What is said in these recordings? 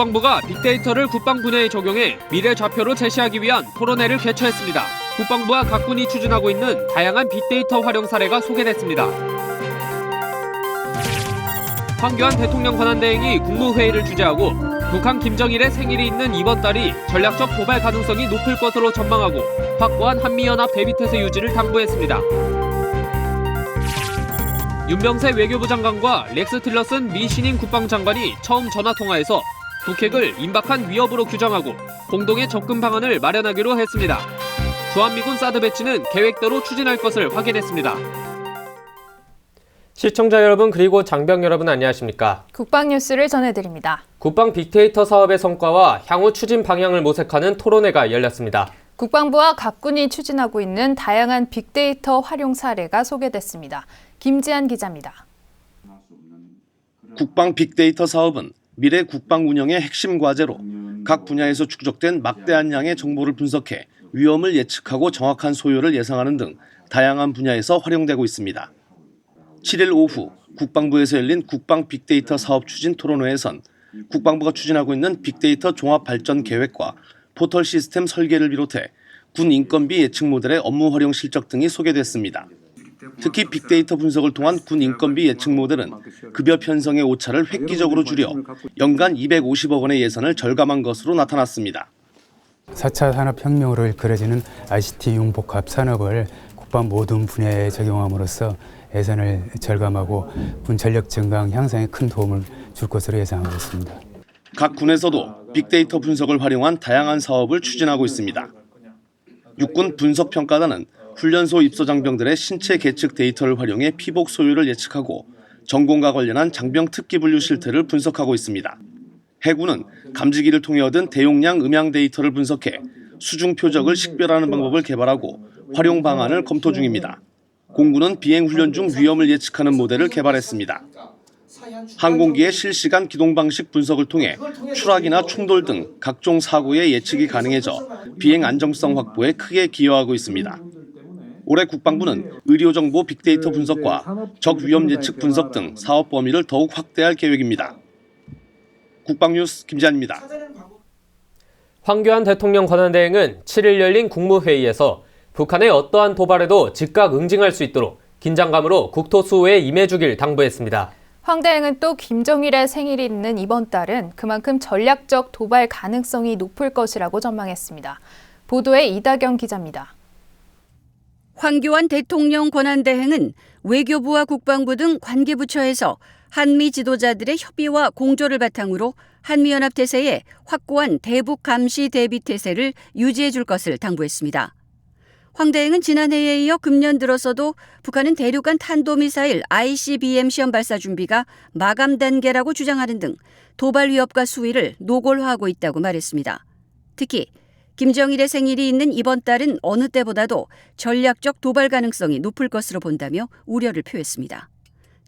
국방부가 빅데이터를 국방 분야에 적용해 미래 좌표를 제시하기 위한 토론회를 개최했습니다. 국방부와 각 군이 추진하고 있는 다양한 빅데이터 활용 사례가 소개됐습니다. 황교안 대통령 권한대행이 국무회의를 주재하고 북한 김정일의 생일이 있는 이번 달이 전략적 도발 가능성이 높을 것으로 전망하고 확고한 한미연합 대비태세 유지를 당부했습니다. 윤병세 외교부 장관과 렉스 틸러슨 미 신임 국방장관이 처음 전화통화에서 북핵을 임박한 위협으로 규정하고 공동의 접근 방안을 마련하기로 했습니다. 주한미군 사드 배치는 계획대로 추진할 것을 확인했습니다. 시청자 여러분 그리고 장병 여러분 안녕하십니까? 국방뉴스를 전해드립니다. 국방 빅데이터 사업의 성과와 향후 추진 방향을 모색하는 토론회가 열렸습니다. 국방부와 각 군이 추진하고 있는 다양한 빅데이터 활용 사례가 소개됐습니다. 김지한 기자입니다. 국방 빅데이터 사업은 미래 국방 운영의 핵심 과제로 각 분야에서 축적된 막대한 양의 정보를 분석해 위험을 예측하고 정확한 소요를 예상하는 등 다양한 분야에서 활용되고 있습니다. 7일 오후 국방부에서 열린 국방 빅데이터 사업 추진 토론회에선 국방부가 추진하고 있는 빅데이터 종합 발전 계획과 포털 시스템 설계를 비롯해 군 인건비 예측 모델의 업무 활용 실적 등이 소개됐습니다. 특히 빅데이터 분석을 통한 군 인건비 예측 모델은 급여 편성의 오차를 획기적으로 줄여 연간 250억 원의 예산을 절감한 것으로 나타났습니다. 4차 산업혁명으로 일컬어지는 ICT 융복합 산업을 국방 모든 분야에 적용함으로써 예산을 절감하고 군 전력 증강 향상에 큰 도움을 줄 것으로 예상하고 있습니다. 각 군에서도 빅데이터 분석을 활용한 다양한 사업을 추진하고 있습니다. 육군 분석평가단은 훈련소 입소 장병들의 신체 계측 데이터를 활용해 피복 소유를 예측하고 전공과 관련한 장병 특기 분류 실태를 분석하고 있습니다. 해군은 감지기를 통해 얻은 대용량 음향 데이터를 분석해 수중 표적을 식별하는 방법을 개발하고 활용 방안을 검토 중입니다. 공군은 비행 훈련 중 위험을 예측하는 모델을 개발했습니다. 항공기의 실시간 기동 방식 분석을 통해 추락이나 충돌 등 각종 사고의 예측이 가능해져 비행 안정성 확보에 크게 기여하고 있습니다. 올해 국방부는 의료정보 빅데이터 분석과 적위험 예측 분석 등 사업 범위를 더욱 확대할 계획입니다. 국방뉴스 김지한입니다. 황교안 대통령 권한대행은 7일 열린 국무회의에서 북한의 어떠한 도발에도 즉각 응징할 수 있도록 긴장감으로 국토 수호에 임해주길 당부했습니다. 황 대행은 또 김정일의 생일이 있는 이번 달은 그만큼 전략적 도발 가능성이 높을 것이라고 전망했습니다. 보도에 이다경 기자입니다. 황교안 대통령 권한대행은 외교부와 국방부 등 관계부처에서 한미 지도자들의 협의와 공조를 바탕으로 한미연합 태세에 확고한 대북 감시 대비 태세를 유지해 줄 것을 당부했습니다. 황 대행은 지난해에 이어 금년 들어서도 북한은 대륙간 탄도미사일 ICBM 시험 발사 준비가 마감 단계라고 주장하는 등 도발 위협과 수위를 노골화하고 있다고 말했습니다. 특히 김정일의 생일이 있는 이번 달은 어느 때보다도 전략적 도발 가능성이 높을 것으로 본다며 우려를 표했습니다.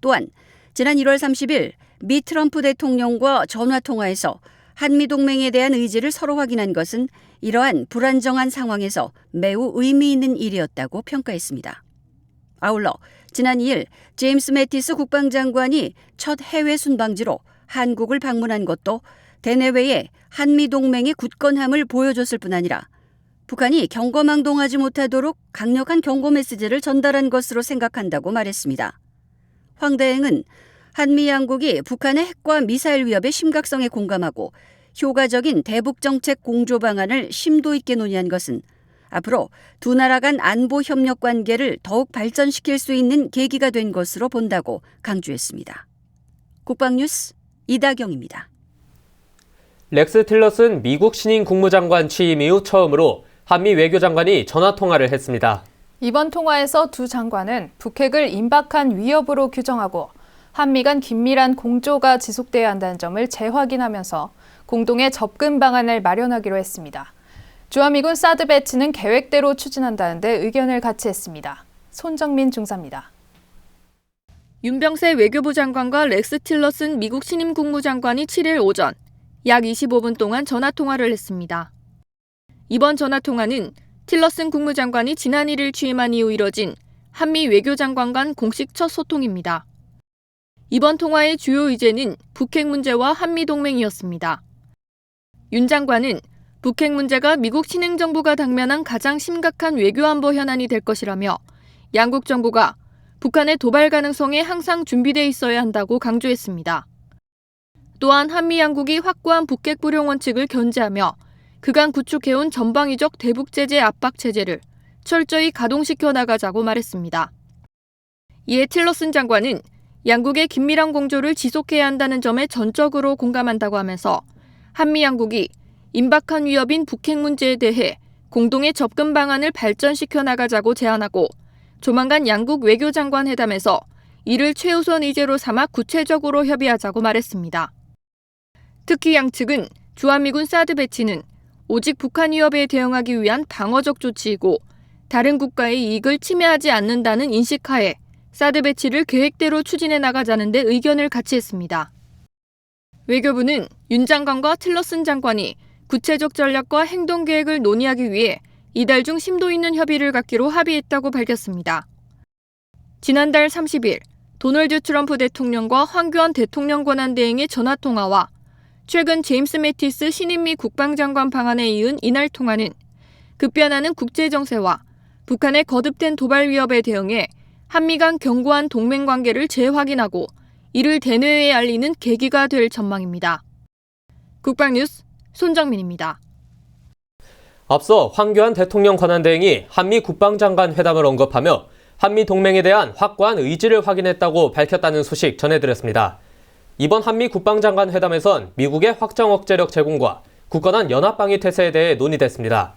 또한 지난 1월 30일 미 트럼프 대통령과 전화통화에서 한미동맹에 대한 의지를 서로 확인한 것은 이러한 불안정한 상황에서 매우 의미 있는 일이었다고 평가했습니다. 아울러 지난 2일 제임스 매티스 국방장관이 첫 해외 순방지로 한국을 방문한 것도 대내외에 한미동맹의 굳건함을 보여줬을 뿐 아니라 북한이 경거망동하지 못하도록 강력한 경고 메시지를 전달한 것으로 생각한다고 말했습니다. 황 대행은 한미 양국이 북한의 핵과 미사일 위협의 심각성에 공감하고 효과적인 대북정책 공조 방안을 심도 있게 논의한 것은 앞으로 두 나라 간 안보 협력 관계를 더욱 발전시킬 수 있는 계기가 된 것으로 본다고 강조했습니다. 국방뉴스 이다경입니다. 렉스 틸러슨 미국 신임 국무장관 취임 이후 처음으로 한미 외교장관이 전화통화를 했습니다. 이번 통화에서 두 장관은 북핵을 임박한 위협으로 규정하고 한미 간 긴밀한 공조가 지속돼야 한다는 점을 재확인하면서 공동의 접근 방안을 마련하기로 했습니다. 주한미군 사드 배치는 계획대로 추진한다는 데 의견을 같이 했습니다. 손정민 중사입니다. 윤병세 외교부 장관과 렉스 틸러슨 미국 신임 국무장관이 7일 오전 약 25분 동안 전화통화를 했습니다. 이번 전화통화는 틸러슨 국무장관이 지난 1일 취임한 이후 이뤄진 한미 외교장관 간 공식 첫 소통입니다. 이번 통화의 주요 의제는 북핵 문제와 한미 동맹이었습니다. 윤 장관은 북핵 문제가 미국 신행정부가 당면한 가장 심각한 외교안보 현안이 될 것이라며 양국 정부가 북한의 도발 가능성에 항상 준비돼 있어야 한다고 강조했습니다. 또한 한미 양국이 확고한 북핵 불용 원칙을 견제하며 그간 구축해온 전방위적 대북 제재 압박 체제를 철저히 가동시켜 나가자고 말했습니다. 이에 틸러슨 장관은 양국의 긴밀한 공조를 지속해야 한다는 점에 전적으로 공감한다고 하면서 한미 양국이 임박한 위협인 북핵 문제에 대해 공동의 접근 방안을 발전시켜 나가자고 제안하고 조만간 양국 외교장관 회담에서 이를 최우선 의제로 삼아 구체적으로 협의하자고 말했습니다. 특히 양측은 주한미군 사드 배치는 오직 북한 위협에 대응하기 위한 방어적 조치이고 다른 국가의 이익을 침해하지 않는다는 인식하에 사드 배치를 계획대로 추진해 나가자는 데 의견을 같이 했습니다. 외교부는 윤 장관과 틸러슨 장관이 구체적 전략과 행동 계획을 논의하기 위해 이달 중 심도 있는 협의를 갖기로 합의했다고 밝혔습니다. 지난달 30일 도널드 트럼프 대통령과 황교안 대통령 권한대행의 전화통화와 최근 제임스 매티스 신임 미 국방장관 방한에 이은 이날 통화는 급변하는 국제정세와 북한의 거듭된 도발 위협에 대응해 한미 간 견고한 동맹관계를 재확인하고 이를 대내외에 알리는 계기가 될 전망입니다. 국방뉴스 손정민입니다. 앞서 황교안 대통령 권한대행이 한미 국방장관 회담을 언급하며 한미 동맹에 대한 확고한 의지를 확인했다고 밝혔다는 소식 전해드렸습니다. 이번 한미 국방장관 회담에선 미국의 확장 억제력 제공과 굳건한 연합방위 태세에 대해 논의됐습니다.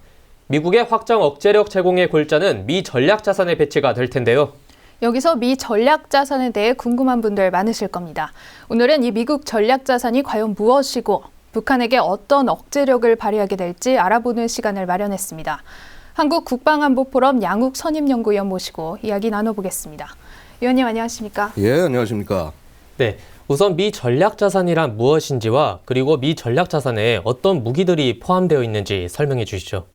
미국의 확장 억제력 제공의 골자는 미 전략자산의 배치가 될 텐데요. 여기서 미 전략자산에 대해 궁금한 분들 많으실 겁니다. 오늘은 이 미국 전략자산이 과연 무엇이고 북한에게 어떤 억제력을 발휘하게 될지 알아보는 시간을 마련했습니다. 한국국방안보포럼 양욱 선임연구위원 모시고 이야기 나눠보겠습니다. 위원님 안녕하십니까? 예, 안녕하십니까? 네, 우선 미 전략자산이란 무엇인지와 그리고 미 전략자산에 어떤 무기들이 포함되어 있는지 설명해 주시죠.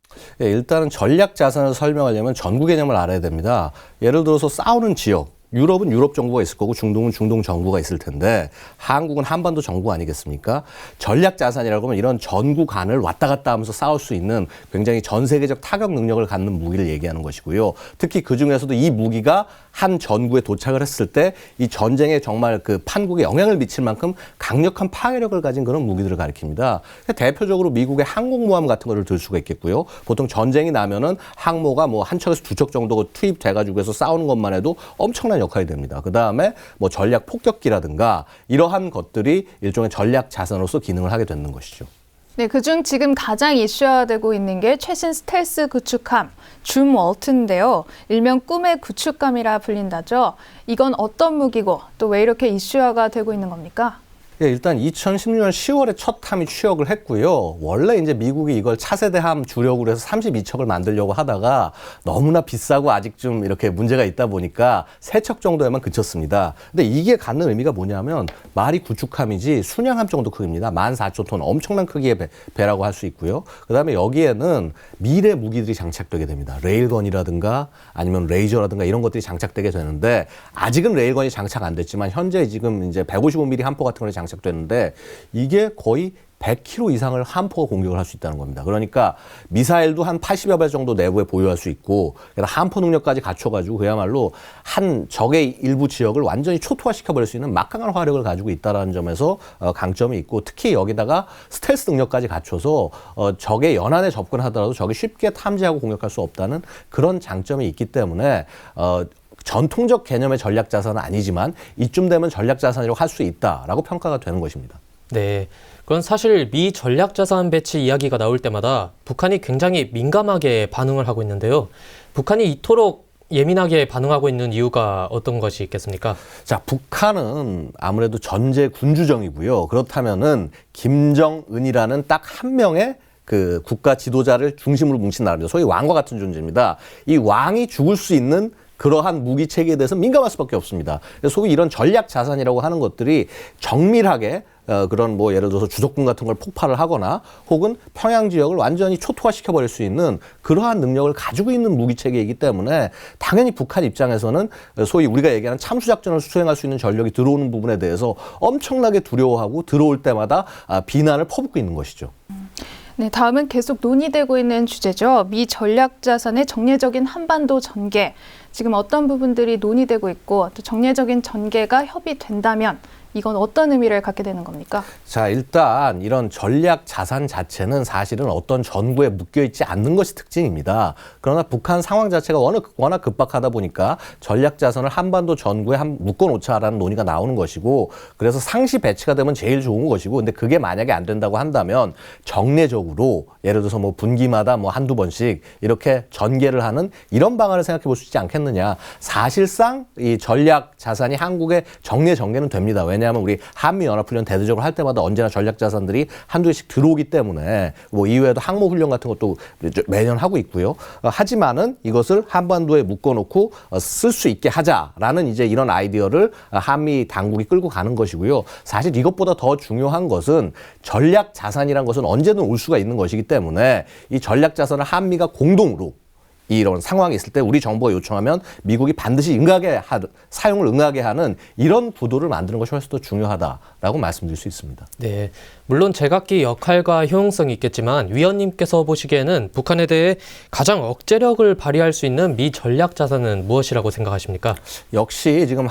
예, 일단은 전략자산을 설명하려면 전구 개념을 알아야 됩니다. 예를 들어서 싸우는 지역, 유럽은 유럽 정부가 있을 거고 중동은 중동 정부가 있을 텐데 한국은 한반도 정부 아니겠습니까? 전략 자산이라고 하면 이런 전구간을 왔다 갔다 하면서 싸울 수 있는 굉장히 전 세계적 타격 능력을 갖는 무기를 얘기하는 것이고요. 특히 그중에서도 이 무기가 한 전구에 도착을 했을 때 이 전쟁에 정말 그 판국에 영향을 미칠 만큼 강력한 파괴력을 가진 그런 무기들을 가리킵니다. 대표적으로 미국의 항공모함 같은 거를 들 수가 있겠고요. 보통 전쟁이 나면은 항모가 뭐 한 척에서 두 척 정도 투입돼가지고 해서 싸우는 것만 해도 엄청난 역할이 됩니다. 그 다음에 뭐 전략 폭격기라든가 이러한 것들이 일종의 전략 자산으로서 기능을 하게 되는 것이죠. 네, 그중 지금 가장 이슈화되고 있는 게 최신 스텔스 구축함 줌 월트인데요. 일명 꿈의 구축함이라 불린다죠. 이건 어떤 무기고 또 왜 이렇게 이슈화가 되고 있는 겁니까? 예, 일단 2016년 10월에 첫 함이 취역을 했고요. 원래 이제 미국이 이걸 차세대 함 주력으로 해서 32척을 만들려고 하다가 너무나 비싸고 아직 좀 이렇게 문제가 있다 보니까 3척 정도에만 그쳤습니다. 근데 이게 갖는 의미가 뭐냐면 말이 구축함이지 순양함 정도 크기입니다. 14,000톤 엄청난 크기의 배라고 할 수 있고요. 그다음에 여기에는 미래 무기들이 장착되게 됩니다. 레일건이라든가 아니면 레이저라든가 이런 것들이 장착되게 되는데 아직은 레일건이 장착 안 됐지만 현재 지금 이제 155mm 함포 같은 거는 장착됐는데 이게 거의 100km 이상을 함포가 공격을 할 수 있다는 겁니다. 그러니까 미사일도 한 80여 발 정도 내부에 보유할 수 있고 함포 능력까지 갖춰가지고 그야말로 한 적의 일부 지역을 완전히 초토화시켜버릴 수 있는 막강한 화력을 가지고 있다는 점에서 강점이 있고 특히 여기다가 스텔스 능력까지 갖춰서 적의 연안에 접근하더라도 적이 쉽게 탐지하고 공격할 수 없다는 그런 장점이 있기 때문에 전통적 개념의 전략자산은 아니지만 이쯤 되면 전략자산이라고 할 수 있다라고 평가가 되는 것입니다. 네, 그건 사실 미 전략자산 배치 이야기가 나올 때마다 북한이 굉장히 민감하게 반응을 하고 있는데요. 북한이 이토록 예민하게 반응하고 있는 이유가 어떤 것이 있겠습니까? 자, 북한은 아무래도 전제 군주정이고요. 그렇다면은 김정은이라는 딱 한 명의 그 국가 지도자를 중심으로 뭉친 나라입니다. 소위 왕과 같은 존재입니다. 이 왕이 죽을 수 있는 그러한 무기 체계에 대해서 민감할 수밖에 없습니다. 소위 이런 전략 자산이라고 하는 것들이 정밀하게 그런 뭐 예를 들어서 주적군 같은 걸 폭발을 하거나 혹은 평양 지역을 완전히 초토화시켜버릴 수 있는 그러한 능력을 가지고 있는 무기 체계이기 때문에 당연히 북한 입장에서는 소위 우리가 얘기하는 참수작전을 수행할 수 있는 전력이 들어오는 부분에 대해서 엄청나게 두려워하고 들어올 때마다 비난을 퍼붓고 있는 것이죠. 네, 다음은 계속 논의되고 있는 주제죠. 미 전략자산의 정례적인 한반도 전개. 지금 어떤 부분들이 논의되고 있고 또 정례적인 전개가 협의된다면 이건 어떤 의미를 갖게 되는 겁니까? 자, 일단 이런 전략 자산 자체는 사실은 어떤 전구에 묶여있지 않는 것이 특징입니다. 그러나 북한 상황 자체가 워낙 급박하다 보니까 전략 자산을 한반도 전구에 묶어놓자라는 논의가 나오는 것이고, 그래서 상시 배치가 되면 제일 좋은 것이고, 근데 그게 만약에 안 된다고 한다면 정례적으로 예를 들어서 뭐 분기마다 뭐 한두 번씩 이렇게 전개를 하는 이런 방안을 생각해 볼 수 있지 않겠느냐. 사실상 이 전략 자산이 한국의 정례 전개는 됩니다. 왜냐하면 우리 한미연합훈련 대대적으로 할 때마다 언제나 전략자산들이 한두 개씩 들어오기 때문에 뭐 이외에도 항모훈련 같은 것도 매년 하고 있고요. 하지만은 이것을 한반도에 묶어놓고 쓸 수 있게 하자라는 이제 이런 아이디어를 한미 당국이 끌고 가는 것이고요. 사실 이것보다 더 중요한 것은 전략자산이란 것은 언제든 올 수가 있는 것이기 때문에 이 전략자산을 한미가 공동으로 이런 상황이 있을 때 우리 정부가 요청하면 미국이 반드시 사용을 응하게 하는 이런 구도를 만드는 것이 훨씬 더 중요하다라고 말씀드릴 수 있습니다. 네, 물론 제각기 역할과 효용성이 있겠지만 위원님께서 보시기에는 북한에 대해 가장 억제력을 발휘할 수 있는 미 전략 자산은 무엇이라고 생각하십니까? 역시 지금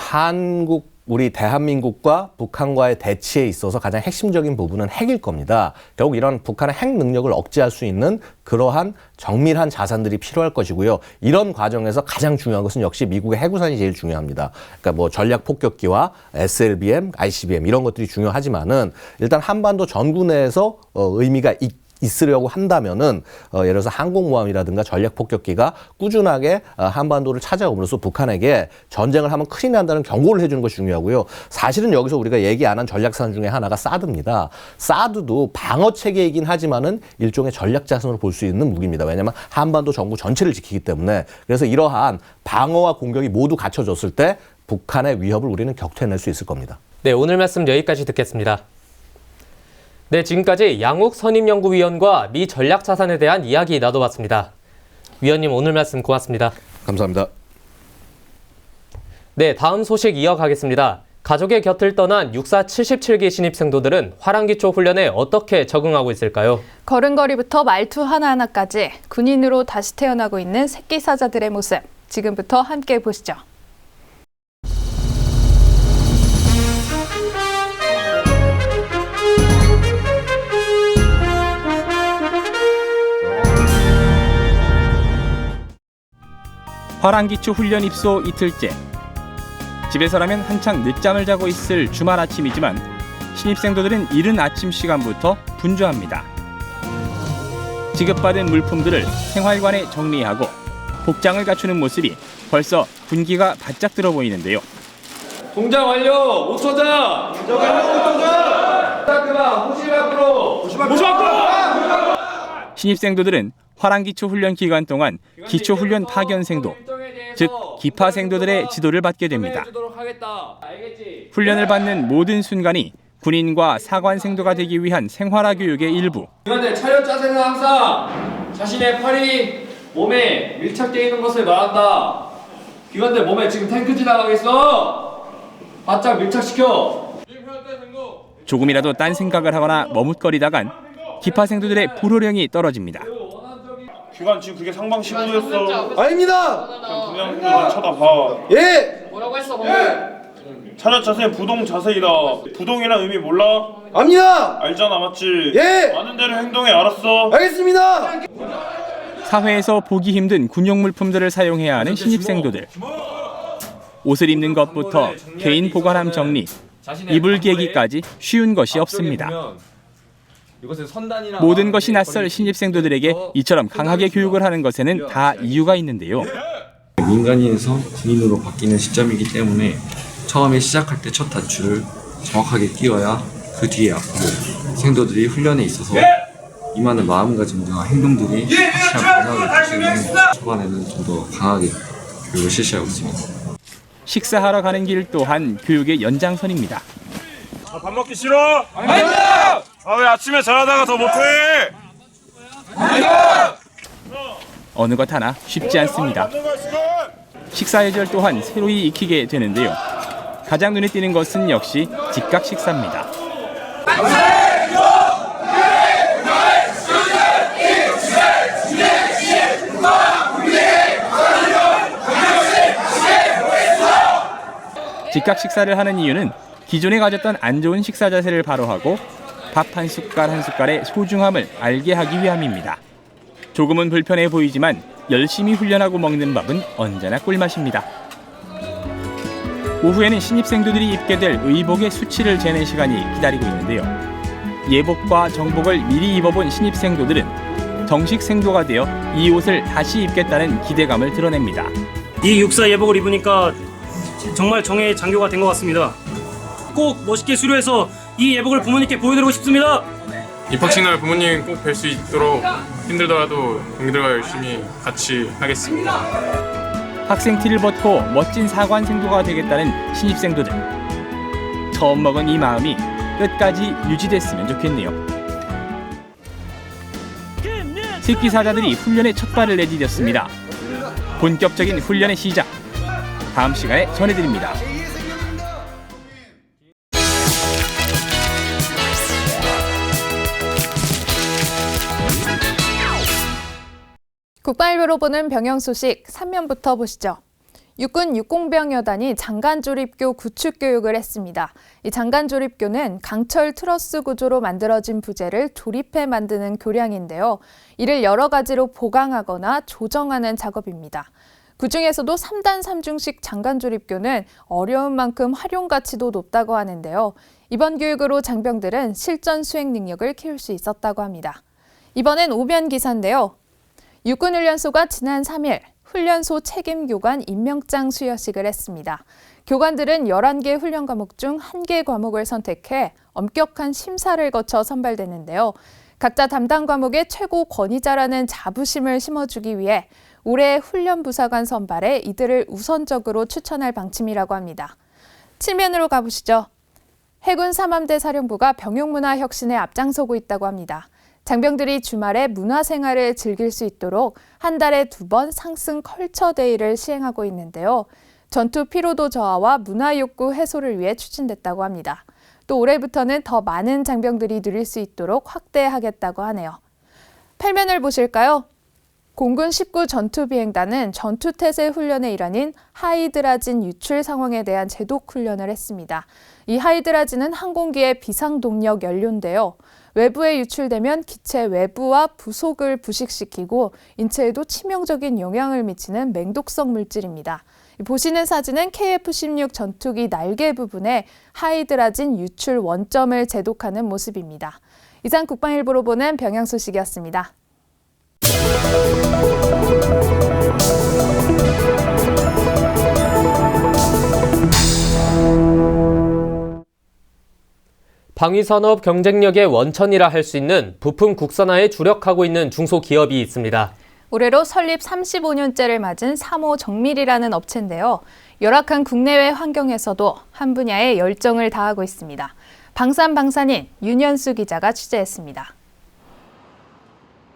우리 대한민국과 북한과의 대치에 있어서 가장 핵심적인 부분은 핵일 겁니다. 결국 이런 북한의 핵 능력을 억제할 수 있는 그러한 정밀한 자산들이 필요할 것이고요. 이런 과정에서 가장 중요한 것은 역시 미국의 해구산이 제일 중요합니다. 그러니까 뭐 전략 폭격기와 SLBM, ICBM 이런 것들이 중요하지만은 일단 한반도 전구 내에서 의미가 있으려고 한다면은 예를 들어서 항공모함이라든가 전략 폭격기가 꾸준하게 한반도를 찾아옴으로써 북한에게 전쟁을 하면 큰일 난다는 경고를 해주는 것이 중요하고요. 사실은 여기서 우리가 얘기 안 한 전략자산 중에 하나가 사드입니다. 사드도 방어 체계이긴 하지만은 일종의 전략자산으로 볼 수 있는 무기입니다. 왜냐하면 한반도 전구 전체를 지키기 때문에. 그래서 이러한 방어와 공격이 모두 갖춰졌을 때 북한의 위협을 우리는 격퇴해낼 수 있을 겁니다. 네, 오늘 말씀 여기까지 듣겠습니다. 네, 지금까지 양욱 선임연구위원과 미 전략자산에 대한 이야기 나눠봤습니다. 위원님, 오늘 말씀 고맙습니다. 감사합니다. 네, 다음 소식 이어가겠습니다. 가족의 곁을 떠난 육사 77기 신입생도들은 화랑기초 훈련에 어떻게 적응하고 있을까요? 걸음걸이부터 말투 하나하나까지 군인으로 다시 태어나고 있는 새끼 사자들의 모습. 지금부터 함께 보시죠. 화랑기초 훈련 입소 이틀째. 집에서라면 한창 늦잠을 자고 있을 주말 아침이지만 신입생도들은 이른 아침 시간부터 분주합니다. 지급받은 물품들을 생활관에 정리하고 복장을 갖추는 모습이 벌써 분기가 바짝 들어 보이는데요. 동작 완료! 5초 전! 동작 완료! 5초 전! 그만! 호실 밖으로! 호실 밖으로! 신입생도들은 화랑기초 훈련 기간 동안 기초훈련 파견생도, 즉 기파생도들의 지도를 받게 됩니다. 훈련을 받는 모든 순간이 군인과 사관생도가 되기 위한 생활화 교육의 일부. 그런데 차렷 자세는 항상 자신의 팔이 몸에 밀착되어 있는 것을 말한다. 기관들 몸에 지금 탱크 지나가겠어. 바짝 밀착시켜. 조금이라도 딴 생각을 하거나 머뭇거리다간 기파생도들의 불호령이 떨어집니다. 기관 지금 그게 상방 15도였어. 아닙니다. 그냥 쳐다봐. 예. 뭐라고 했어? 차렷 자세 부동 자세이다. 부동이란 의미 몰라? 압니다. 알잖아, 맞지? 예. 아는 대로 행동해, 알았어? 알겠습니다. 사회에서 보기 힘든 군용 물품들을 사용해야 하는 신입생도들. 옷을 입는 것부터 개인 보관함 정리, 이불 개기까지 쉬운 것이 없습니다. 모든 것이 낯설 신입생도들에게 이처럼 강하게 교육을 하는 것에는 다 이유가 있는데요. 민간인에서 군인으로 바뀌는 시점이기 때문에 처음에 시작할 때 첫 단추를 정확하게 띄워야 그 뒤에 앞으로 생도들이 훈련에 있어서 임하는 마음가짐과 행동들이 확실한 변화를 줄 수 있는 초반에는 좀 더 강하게 교육을 실시하고 있습니다. 식사하러 가는 길 또한 교육의 연장선입니다. 밥 먹기 싫어? 아닙니다! 왜 아침에 잘하다가 더 못해? 어느 것 하나 쉽지 않습니다. 식사 예절 또한 새로이 익히게 되는데요. 가장 눈에 띄는 것은 역시 즉각 식사입니다. 즉각 식사를 하는 이유는 기존에 가졌던 안 좋은 식사 자세를 바로하고 밥 한 숟갈 한 숟갈의 소중함을 알게 하기 위함입니다. 조금은 불편해 보이지만 열심히 훈련하고 먹는 밥은 언제나 꿀맛입니다. 오후에는 신입생도들이 입게 될 의복의 수치를 재는 시간이 기다리고 있는데요. 예복과 정복을 미리 입어본 신입생도들은 정식 생도가 되어 이 옷을 다시 입겠다는 기대감을 드러냅니다. 이 육사 예복을 입으니까 정말 정의 장교가 된 것 같습니다. 꼭 멋있게 수료해서 이 예복을 부모님께 보여드리고 싶습니다. 입학식 날 부모님 꼭 뵐 수 있도록 힘들더라도 동기들과 열심히 같이 하겠습니다. 학생 티를 벗고 멋진 사관생도가 되겠다는 신입생도들. 처음 먹은 이 마음이 끝까지 유지됐으면 좋겠네요. 특기사자들이 훈련의 첫 발을 내디뎠습니다. 본격적인 훈련의 시작. 다음 시간에 전해드립니다. 국방일보로 보는 병영 소식 3면부터 보시죠. 육군 육공병여단이 장관조립교 구축 교육을 했습니다. 이 장관조립교는 강철 트러스 구조로 만들어진 부재를 조립해 만드는 교량인데요. 이를 여러 가지로 보강하거나 조정하는 작업입니다. 그중에서도 3단 3중식 장관조립교는 어려운 만큼 활용 가치도 높다고 하는데요. 이번 교육으로 장병들은 실전 수행 능력을 키울 수 있었다고 합니다. 이번엔 오면 기사인데요. 육군훈련소가 지난 3일 훈련소 책임교관 임명장 수여식을 했습니다. 교관들은 11개 훈련 과목 중 1개 과목을 선택해 엄격한 심사를 거쳐 선발되는데요. 각자 담당 과목의 최고 권위자라는 자부심을 심어주기 위해 올해 훈련부사관 선발에 이들을 우선적으로 추천할 방침이라고 합니다. 칠면으로 가보시죠. 해군 3함대 사령부가 병용문화 혁신에 앞장서고 있다고 합니다. 장병들이 주말에 문화생활을 즐길 수 있도록 한 달에 2번 상승 컬처 데이를 시행하고 있는데요. 전투 피로도 저하와 문화욕구 해소를 위해 추진됐다고 합니다. 또 올해부터는 더 많은 장병들이 누릴 수 있도록 확대하겠다고 하네요. 8면을 보실까요? 공군 19 전투비행단은 전투태세 훈련의 일환인 하이드라진 유출 상황에 대한 제독 훈련을 했습니다. 이 하이드라진은 항공기의 비상동력 연료인데요. 외부에 유출되면 기체 외부와 부속을 부식시키고 인체에도 치명적인 영향을 미치는 맹독성 물질입니다. 보시는 사진은 KF-16 전투기 날개 부분에 하이드라진 유출 원점을 제독하는 모습입니다. 이상 국방일보로 보는 병영 소식이었습니다. 방위산업 경쟁력의 원천이라 할 수 있는 부품 국산화에 주력하고 있는 중소기업이 있습니다. 올해로 설립 35년째를 맞은 3호 정밀이라는 업체인데요. 열악한 국내외 환경에서도 한 분야에 열정을 다하고 있습니다. 방산방산인 윤현수 기자가 취재했습니다.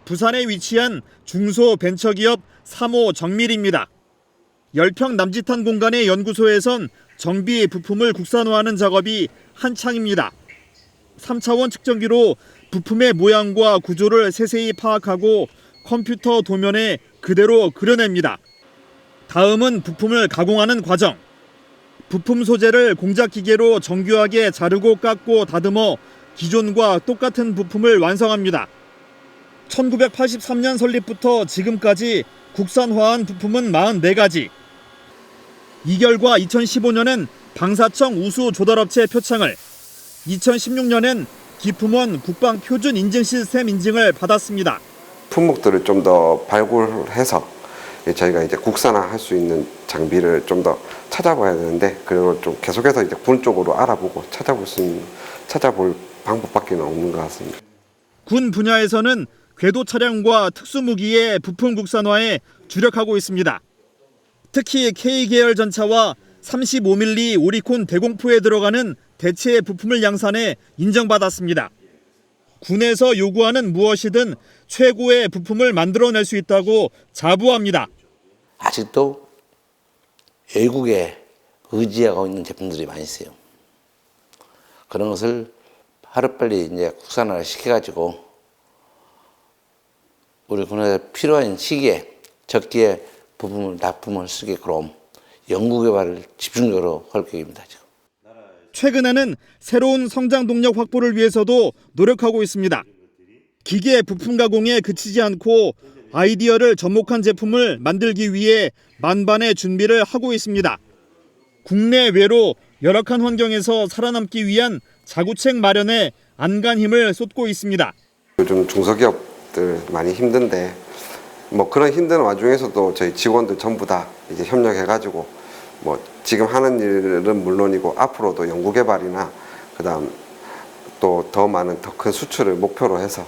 부산에 위치한 중소벤처기업 3호 정밀입니다. 10평 남짓한 공간의 연구소에선 정비 부품을 국산화하는 작업이 한창입니다. 3차원 측정기로 부품의 모양과 구조를 세세히 파악하고 컴퓨터 도면에 그대로 그려냅니다. 다음은 부품을 가공하는 과정. 부품 소재를 공작 기계로 정교하게 자르고 깎고 다듬어 기존과 똑같은 부품을 완성합니다. 1983년 설립부터 지금까지 국산화한 부품은 44가지. 이 결과 2015년엔 방사청 우수 조달업체 표창을, 2016년엔 기품원 국방표준 인증 시스템 인증을 받았습니다. 품목들을 좀 더 발굴해서 저희가 이제 국산화할 수 있는 장비를 좀 더 찾아봐야 되는데, 그걸 좀 계속해서 이제 군 쪽으로 알아보고 찾아볼 방법밖에 없는 것 같습니다. 군 분야에서는 궤도 차량과 특수무기의 부품 국산화에 주력하고 있습니다. 특히 K계열 전차와 35mm 오리콘 대공포에 들어가는 대체 부품을 양산해 인정받았습니다. 군에서 요구하는 무엇이든 최고의 부품을 만들어낼 수 있다고 자부합니다. 아직도 외국에 의지하고 있는 제품들이 많이 있어요. 그런 것을 하루빨리 이제 국산화를 시켜가지고 우리 군에 필요한 시기에 적기에 납품을 쓰게끔 연구 개발을 집중적으로 할 계획입니다. 지금. 최근에는 새로운 성장 동력 확보를 위해서도 노력하고 있습니다. 기계 부품 가공에 그치지 않고 아이디어를 접목한 제품을 만들기 위해 만반의 준비를 하고 있습니다. 국내외로 열악한 환경에서 살아남기 위한 자구책 마련에 안간 힘을 쏟고 있습니다. 요즘 중소기업들 많이 힘든데 뭐 그런 힘든 와중에서도 저희 직원들 전부 다 이제 협력해가지고 뭐 지금 하는 일은 물론이고 앞으로도 연구개발이나 그다음 또 더 많은 더 큰 수출을 목표로 해서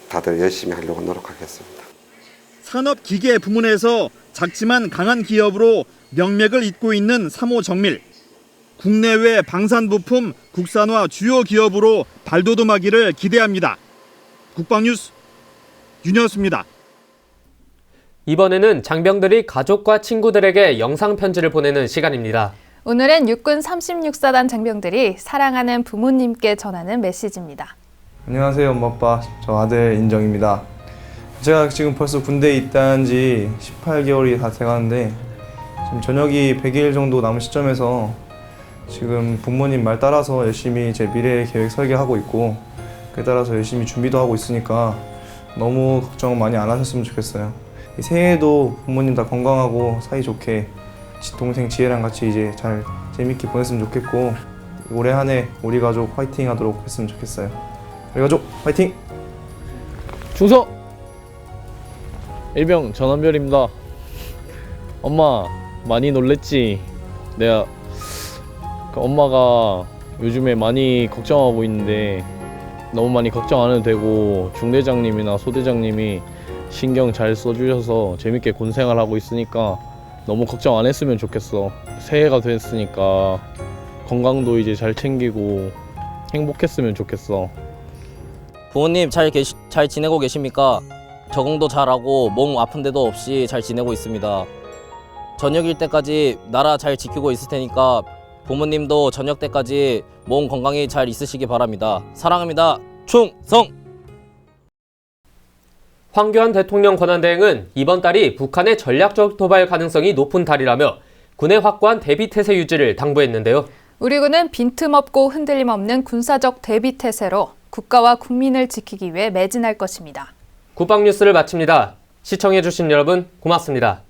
다들 열심히 하려고 노력하겠습니다. 산업기계 부문에서 작지만 강한 기업으로 명맥을 잇고 있는 3호 정밀. 국내외 방산부품 국산화 주요 기업으로 발돋움하기를 기대합니다. 국방뉴스 윤여수입니다. 이번에는 장병들이 가족과 친구들에게 영상 편지를 보내는 시간입니다. 오늘은 육군 36사단 장병들이 사랑하는 부모님께 전하는 메시지입니다. 안녕하세요, 엄마 아빠. 저 아들 인정입니다. 제가 지금 벌써 군대에 입대한 지 18개월이 다 돼가는데 지금 전역이 100일 정도 남은 시점에서 지금 부모님 말 따라서 열심히 제 미래 계획 설계하고 있고 그에 따라서 열심히 준비도 하고 있으니까 너무 걱정 많이 안 하셨으면 좋겠어요. 새해에도 부모님 다 건강하고 사이좋게 동생 지혜랑 같이 이제 잘 재밌게 보냈으면 좋겠고 올해 한 해 우리 가족 화이팅 하도록 했으면 좋겠어요. 우리 가족 화이팅! 충성! 일병 전원별입니다. 엄마 많이 놀랬지? 내가 엄마가 요즘에 많이 걱정하고 있는데 너무 많이 걱정 안 해도 되고 중대장님이나 소대장님이 신경 잘 써주셔서 재밌게 군 생활하고 있으니까 너무 걱정 안 했으면 좋겠어. 새해가 됐으니까 건강도 이제 잘 챙기고 행복했으면 좋겠어. 부모님 잘 지내고 계십니까? 적응도 잘하고 몸 아픈 데도 없이 잘 지내고 있습니다. 저녁일 때까지 나라 잘 지키고 있을 테니까 부모님도 저녁 때까지 몸 건강히 잘 있으시기 바랍니다. 사랑합니다. 충성! 황교안 대통령 권한대행은 이번 달이 북한의 전략적 도발 가능성이 높은 달이라며 군의 확고한 대비태세 유지를 당부했는데요. 우리 군은 빈틈없고 흔들림 없는 군사적 대비태세로 국가와 국민을 지키기 위해 매진할 것입니다. 국방뉴스를 마칩니다. 시청해주신 여러분 고맙습니다.